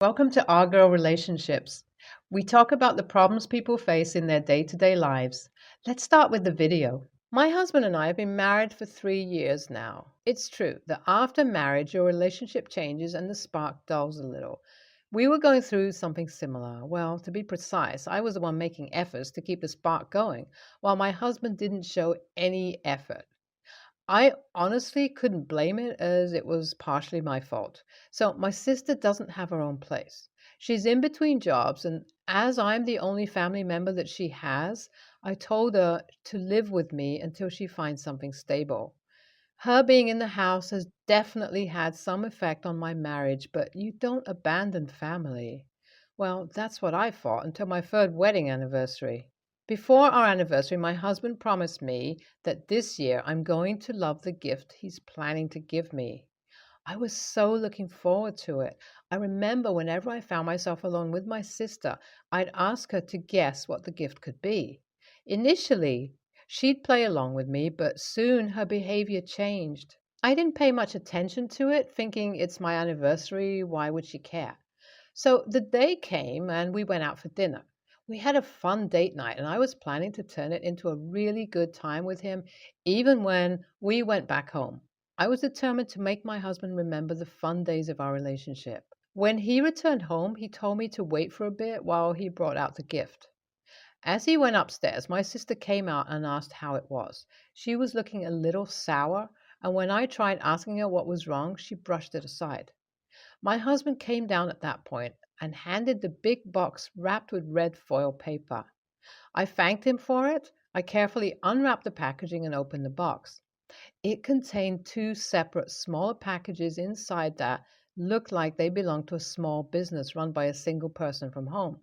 Welcome to Our Girl Relationships. We talk about the problems people face in their day to day lives. Let's start with the video. My husband and I have been married for 3 years now. It's true that after marriage, your relationship changes and the spark dulls a little. We were going through something similar. Well, to be precise, I was the one making efforts to keep the spark going, while my husband didn't show any effort. I honestly couldn't blame it as it was partially my fault. So, my sister doesn't have her own place. She's in between jobs, and as I'm the only family member that she has, I told her to live with me until she finds something stable. Her being in the house has definitely had some effect on my marriage, but you don't abandon family. Well, that's what I thought until my third wedding anniversary. Before our anniversary, my husband promised me that this year I'm going to love the gift he's planning to give me. I was so looking forward to it. I remember whenever I found myself alone with my sister, I'd ask her to guess what the gift could be. Initially, she'd play along with me, but soon her behavior changed. I didn't pay much attention to it, thinking it's my anniversary, why would she care? So the day came and we went out for dinner. We had a fun date night, and I was planning to turn it into a really good time with him, even when we went back home. I was determined to make my husband remember the fun days of our relationship. When he returned home, he told me to wait for a bit while he brought out the gift. As he went upstairs, my sister came out and asked how it was. She was looking a little sour, and when I tried asking her what was wrong, she brushed it aside. My husband came down at that point and handed the big box wrapped with red foil paper. I thanked him for it. I carefully unwrapped the packaging and opened the box. It contained two separate, smaller packages inside that looked like they belonged to a small business run by a single person from home.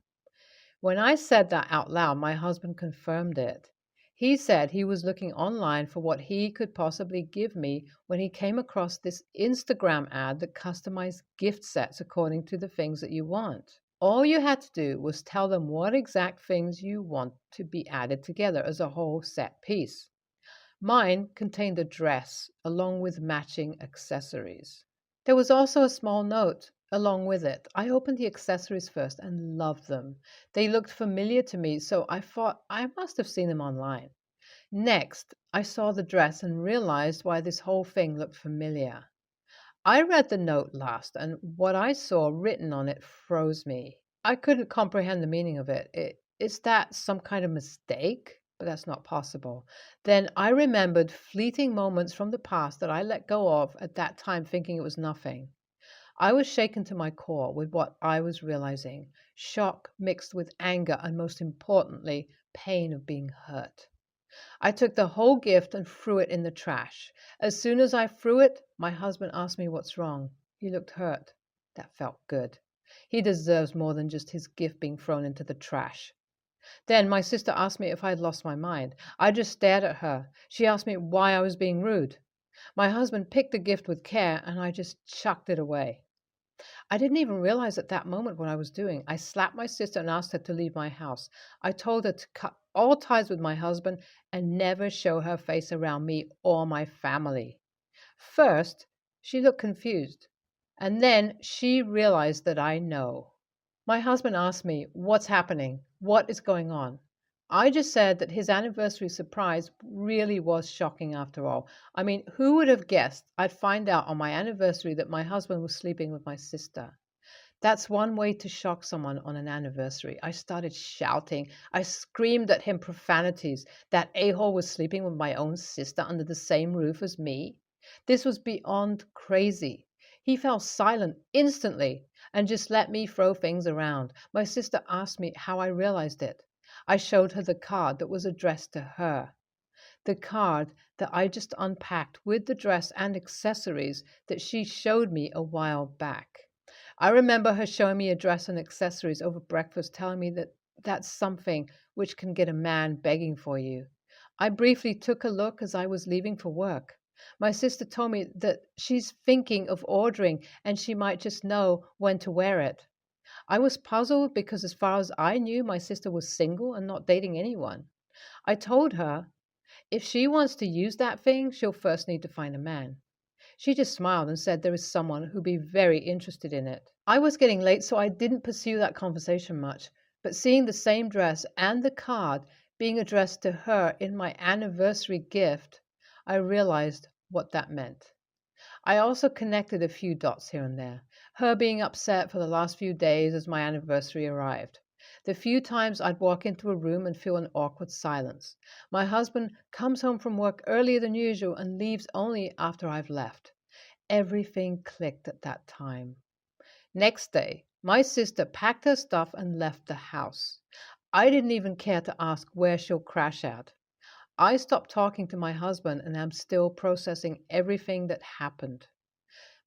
When I said that out loud, my husband confirmed it. He said he was looking online for what he could possibly give me when he came across this Instagram ad that customized gift sets according to the things that you want. All you had to do was tell them what exact things you want to be added together as a whole set piece. Mine contained a dress along with matching accessories. There was also a small note along with it. I opened the accessories first and loved them. They looked familiar to me, so I thought I must have seen them online. Next, I saw the dress and realized why this whole thing looked familiar. I read the note last, and what I saw written on it froze me. I couldn't comprehend the meaning of it. Is that some kind of mistake? But that's not possible. Then I remembered fleeting moments from the past that I let go of at that time, thinking it was nothing. I was shaken to my core with what I was realizing shock mixed with anger, and most importantly, pain of being hurt. I took the whole gift and threw it in the trash. As soon as I threw it, my husband asked me what's wrong. He looked hurt. That felt good. He deserves more than just his gift being thrown into the trash. Then my sister asked me if I had lost my mind. I just stared at her. She asked me why I was being rude. My husband picked the gift with care, and I just chucked it away. I didn't even realize at that moment what I was doing. I slapped my sister and asked her to leave my house. I told her to cut all ties with my husband and never show her face around me or my family. First, she looked confused, and then she realized that I know. My husband asked me, "What's happening? What is going on?" I just said that his anniversary surprise really was shocking after all. I mean, who would have guessed I'd find out on my anniversary that my husband was sleeping with my sister? That's one way to shock someone on an anniversary. I started shouting. I screamed at him profanities. That a-hole was sleeping with my own sister under the same roof as me. This was beyond crazy. He fell silent instantly and just let me throw things around. My sister asked me how I realized it. I showed her the card that was addressed to her. The card that I just unpacked with the dress and accessories that she showed me a while back. I remember her showing me a dress and accessories over breakfast, telling me that that's something which can get a man begging for you. I briefly took a look as I was leaving for work. My sister told me that she's thinking of ordering and she might just know when to wear it. I was puzzled because, as far as I knew, my sister was single and not dating anyone. I told her if she wants to use that thing, she'll first need to find a man. She just smiled and said there is someone who'd be very interested in it. I was getting late, so I didn't pursue that conversation much, but seeing the same dress and the card being addressed to her in my anniversary gift, I realized what that meant. I also connected a few dots here and there. Her being upset for the last few days as my anniversary arrived. The few times I'd walk into a room and feel an awkward silence. My husband comes home from work earlier than usual and leaves only after I've left. Everything clicked at that time. Next day, my sister packed her stuff and left the house. I didn't even care to ask where she'll crash at. I stopped talking to my husband and am still processing everything that happened.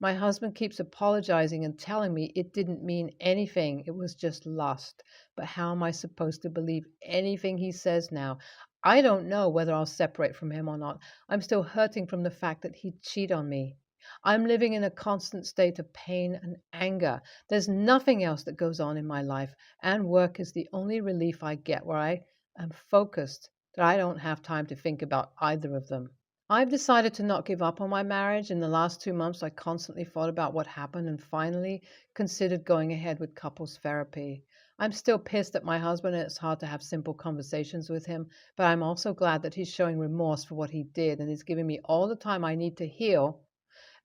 My husband keeps apologizing and telling me it didn't mean anything, it was just lust. But how am I supposed to believe anything he says now? I don't know whether I'll separate from him or not. I'm still hurting from the fact that he'd cheat on me. I'm living in a constant state of pain and anger. There's nothing else that goes on in my life, and work is the only relief I get where I am focused, that I don't have time to think about either of them. I've decided to not give up on my marriage. In the last 2 months, I constantly thought about what happened and finally considered going ahead with couples therapy. I'm still pissed at my husband and it's hard to have simple conversations with him, but I'm also glad that he's showing remorse for what he did and is giving me all the time I need to heal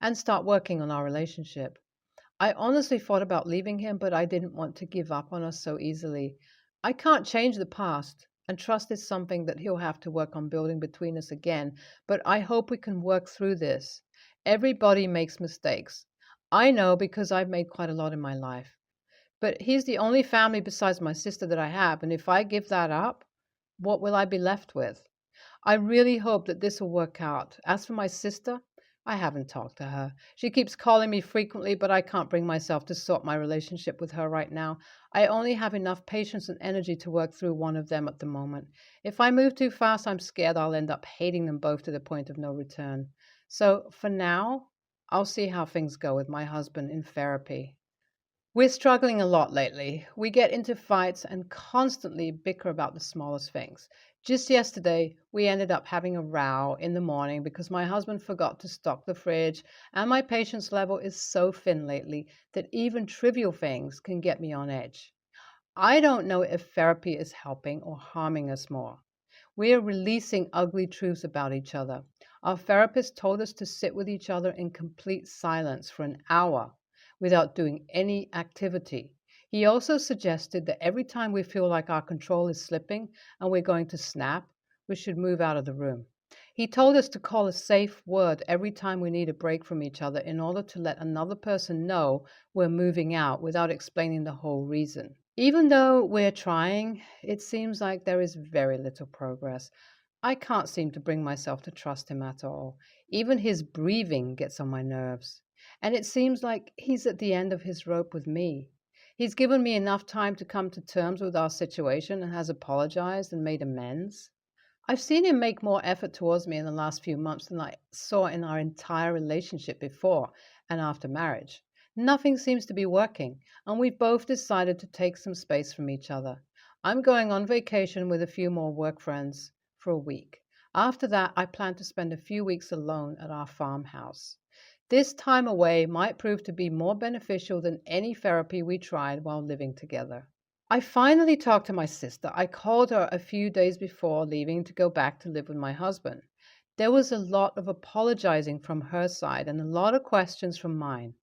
and start working on our relationship. I honestly thought about leaving him, but I didn't want to give up on us so easily. I can't change the past, and trust is something that he'll have to work on building between us again, but I hope we can work through this. Everybody makes mistakes. I know because I've made quite a lot in my life. But he's the only family besides my sister that I have, and if I give that up, what will I be left with? I really hope that this will work out. As for my sister, I haven't talked to her. She keeps calling me frequently, but I can't bring myself to sort my relationship with her right now. I only have enough patience and energy to work through one of them at the moment. If I move too fast, I'm scared I'll end up hating them both to the point of no return. So for now, I'll see how things go with my husband in therapy. We're struggling a lot lately. We get into fights and constantly bicker about the smallest things. Just yesterday, we ended up having a row in the morning because my husband forgot to stock the fridge, and my patience level is so thin lately that even trivial things can get me on edge. I don't know if therapy is helping or harming us more. We are releasing ugly truths about each other. Our therapist told us to sit with each other in complete silence for an hour without doing any activity. He also suggested that every time we feel like our control is slipping and we're going to snap, we should move out of the room. He told us to call a safe word every time we need a break from each other in order to let another person know we're moving out without explaining the whole reason. Even though we're trying, it seems like there is very little progress. I can't seem to bring myself to trust him at all. Even his breathing gets on my nerves. And it seems like he's at the end of his rope with me. He's given me enough time to come to terms with our situation and has apologized and made amends. I've seen him make more effort towards me in the last few months than I saw in our entire relationship before and after marriage. Nothing seems to be working, and we've both decided to take some space from each other. I'm going on vacation with a few more work friends for a week. After that, I plan to spend a few weeks alone at our farmhouse. This time away might prove to be more beneficial than any therapy we tried while living together. I finally talked to my sister. I called her a few days before leaving to go back to live with my husband. There was a lot of apologizing from her side and a lot of questions from mine.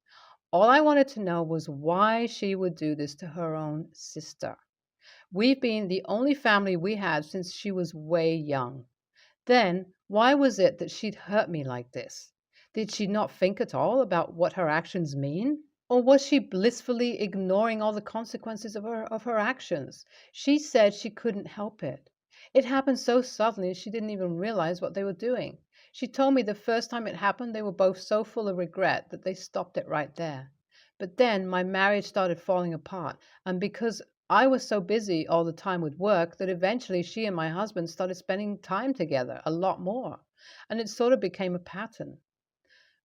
All I wanted to know was why she would do this to her own sister. We've been the only family we had since she was way young. Then, why was it that she'd hurt me like this? Did she not think at all about what her actions mean? Or was she blissfully ignoring all the consequences of her actions? She said she couldn't help it. It happened so suddenly she didn't even realize what they were doing. She told me the first time it happened they were both so full of regret that they stopped it right there. But then my marriage started falling apart, and because I was so busy all the time with work that eventually she and my husband started spending time together a lot more, and it sort of became a pattern.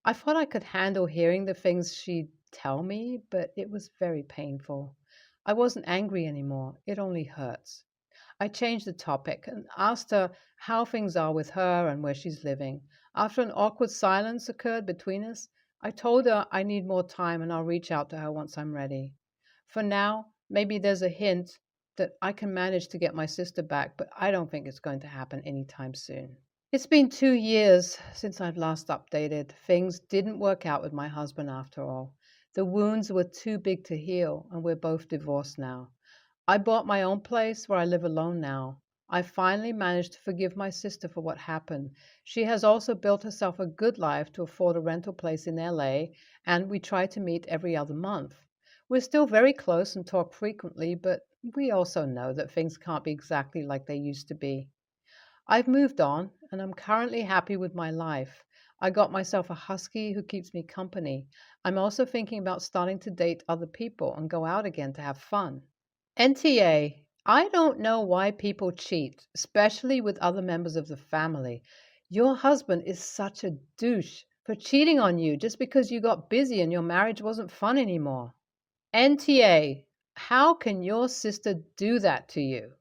I thought I could handle hearing the things she'd tell me, but it was very painful. I wasn't angry anymore. It only hurts. I changed the topic and asked her how things are with her and where she's living. After an awkward silence occurred between us, I told her I need more time and I'll reach out to her once I'm ready. For now, maybe there's a hint that I can manage to get my sister back, but I don't think it's going to happen anytime soon. It's been 2 years since I've last updated. Things didn't work out with my husband after all. The wounds were too big to heal, and we're both divorced now. I bought my own place where I live alone now. I finally managed to forgive my sister for what happened. She has also built herself a good life to afford a rental place in LA, and we try to meet every other month. We're still very close and talk frequently, but we also know that things can't be exactly like they used to be. I've moved on, and I'm currently happy with my life. I got myself a husky who keeps me company. I'm also thinking about starting to date other people and go out again to have fun. NTA, I don't know why people cheat, especially with other members of the family. Your husband is such a douche for cheating on you just because you got busy and your marriage wasn't fun anymore. NTA, how can your sister do that to you?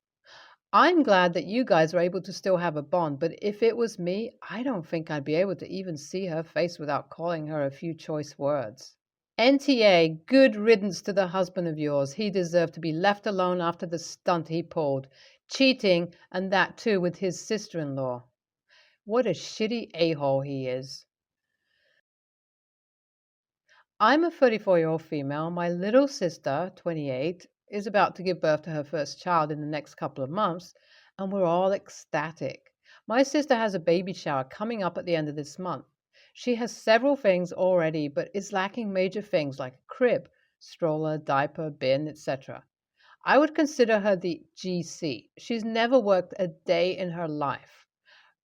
I'm glad that you guys are able to still have a bond, but if it was me, I don't think I'd be able to even see her face without calling her a few choice words. NTA, good riddance to the husband of yours. He deserved to be left alone after the stunt he pulled. Cheating, and that too with his sister-in-law. What a shitty a-hole he is. I'm a 34-year-old female. My little sister, 28, is about to give birth to her first child in the next couple of months, and we're all ecstatic. My sister has a baby shower coming up at the end of this month. She has several things already, but is lacking major things like a crib, stroller, diaper, bin, etc. I would consider her the GC. She's never worked a day in her life.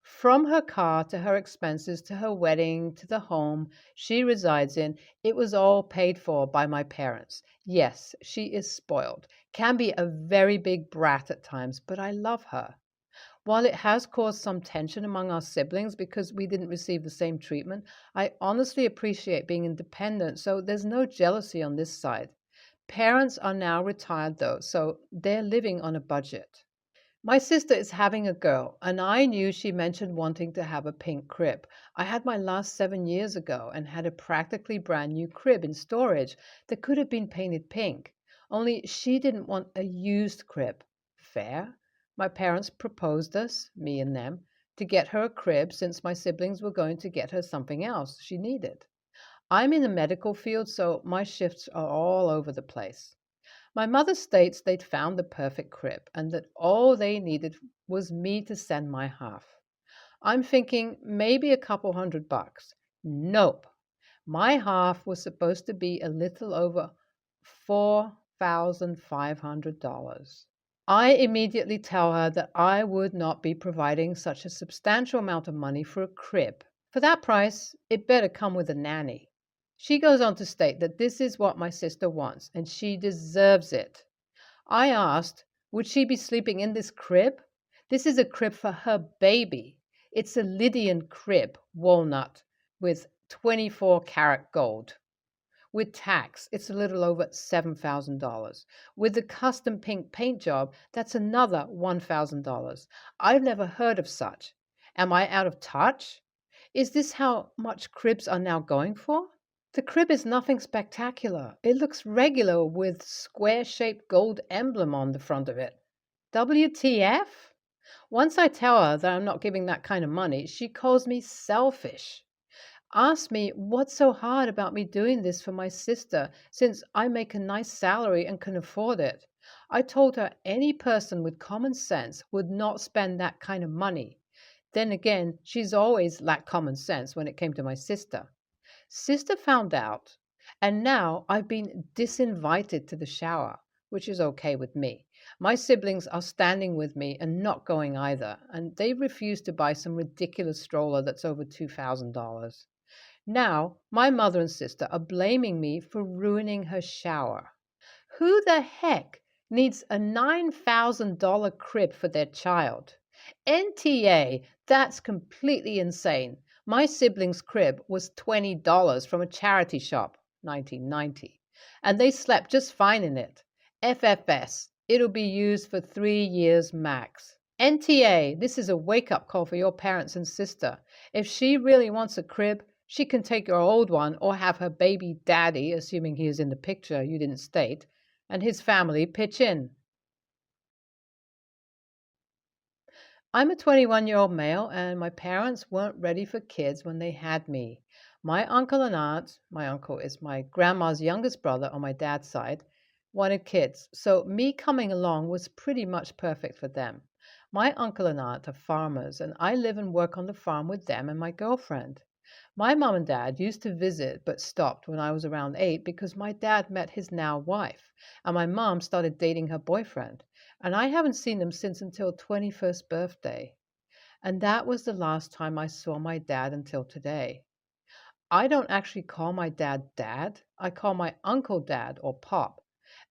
From her car to her expenses to her wedding to the home she resides in, it was all paid for by my parents. Yes, she is spoiled, can be a very big brat at times, but I love her. While it has caused some tension among our siblings because we didn't receive the same treatment, I honestly appreciate being independent, so there's no jealousy on this side. Parents are now retired though, so they're living on a budget. My sister is having a girl, and I knew she mentioned wanting to have a pink crib. I had my last 7 years ago and had a practically brand new crib in storage that could have been painted pink. Only she didn't want a used crib. Fair. My parents proposed us, me and them, to get her a crib since my siblings were going to get her something else she needed. I'm in the medical field, so my shifts are all over the place. My mother states they'd found the perfect crib and that all they needed was me to send my half. I'm thinking maybe a couple $100. Nope. My half was supposed to be a little over $4,500. I immediately tell her that I would not be providing such a substantial amount of money for a crib. For that price, it better come with a nanny. She goes on to state that this is what my sister wants, and she deserves it. I asked, would she be sleeping in this crib? This is a crib for her baby. It's a Lydian crib, walnut, with 24-karat gold. With tax, it's a little over $7,000. With the custom pink paint job, that's another $1,000. I've never heard of such. Am I out of touch? Is this how much cribs are now going for? The crib is nothing spectacular. It looks regular with square-shaped gold emblem on the front of it. WTF? Once I tell her that I'm not giving that kind of money, she calls me selfish. Asks me what's so hard about me doing this for my sister since I make a nice salary and can afford it. I told her any person with common sense would not spend that kind of money. Then again, she's always lacked common sense when it came to my sister. Sister found out, and now I've been disinvited to the shower, which is okay with me. My siblings are standing with me and not going either, and they refuse to buy some ridiculous stroller that's over $2,000. Now, my mother and sister are blaming me for ruining her shower. Who the heck needs a $9,000 crib for their child? NTA, that's completely insane. My siblings' crib was $20 from a charity shop, 1990, and they slept just fine in it. FFS, it'll be used for 3 years max. NTA, this is a wake-up call for your parents and sister. If she really wants a crib, she can take your old one or have her baby daddy, assuming he is in the picture you didn't state, and his family pitch in. I'm a 21-year-old male, and my parents weren't ready for kids when they had me. My uncle and aunt, my uncle is my grandma's youngest brother on my dad's side, wanted kids, so me coming along was pretty much perfect for them. My uncle and aunt are farmers, and I live and work on the farm with them and my girlfriend. My mom and dad used to visit but stopped when I was around 8 because my dad met his now wife, and my mom started dating her boyfriend, and I haven't seen them since until 21st birthday. And that was the last time I saw my dad until today. I don't actually call my dad dad. I call my uncle dad or pop,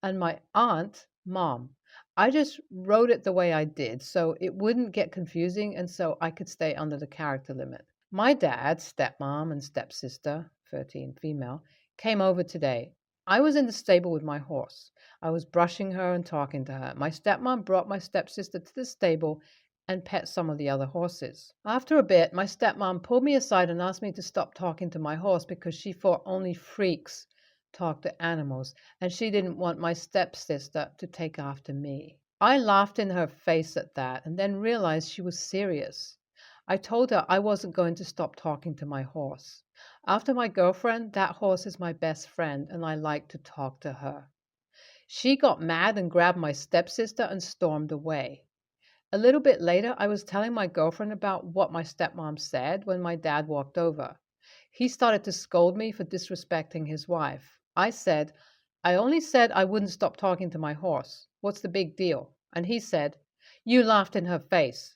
and my aunt mom. I just wrote it the way I did so it wouldn't get confusing and so I could stay under the character limit. My dad, stepmom, and stepsister, 13 female, came over today. I was in the stable with my horse. I was brushing her and talking to her. My stepmom brought my stepsister to the stable and pet some of the other horses. After a bit, my stepmom pulled me aside and asked me to stop talking to my horse because she thought only freaks talk to animals, and she didn't want my stepsister to take after me. I laughed in her face at that and then realized she was serious. I told her I wasn't going to stop talking to my horse. After my girlfriend, that horse is my best friend, and I like to talk to her. She got mad and grabbed my stepsister and stormed away. A little bit later, I was telling my girlfriend about what my stepmom said when my dad walked over. He started to scold me for disrespecting his wife. I said, I only said I wouldn't stop talking to my horse. What's the big deal? And he said, you laughed in her face.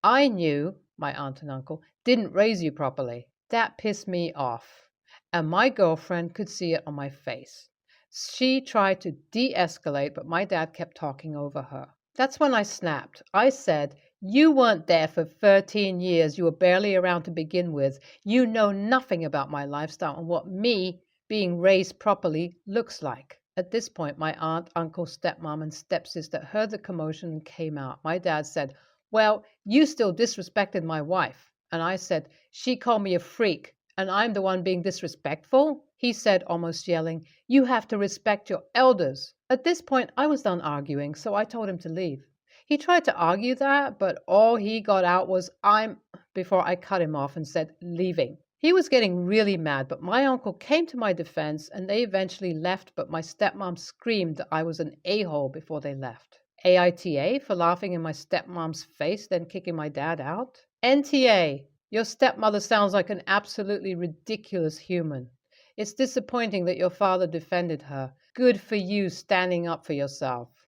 I knew my aunt and uncle didn't raise you properly. That pissed me off. And my girlfriend could see it on my face. She tried to de-escalate, but my dad kept talking over her. That's when I snapped. I said, you weren't there for 13 years. You were barely around to begin with. You know nothing about my lifestyle and what me being raised properly looks like. At this point, my aunt, uncle, stepmom, and stepsister heard the commotion and came out. My dad said, well, you still disrespected my wife. And I said, she called me a freak, and I'm the one being disrespectful? He said, almost yelling, you have to respect your elders. At this point, I was done arguing, so I told him to leave. He tried to argue that, but all he got out was, before I cut him off and said, leaving. He was getting really mad, but my uncle came to my defense, and they eventually left, but my stepmom screamed that I was an a-hole before they left. AITA for laughing in my stepmom's face, then kicking my dad out. NTA, your stepmother sounds like an absolutely ridiculous human. It's disappointing that your father defended her. Good for you standing up for yourself.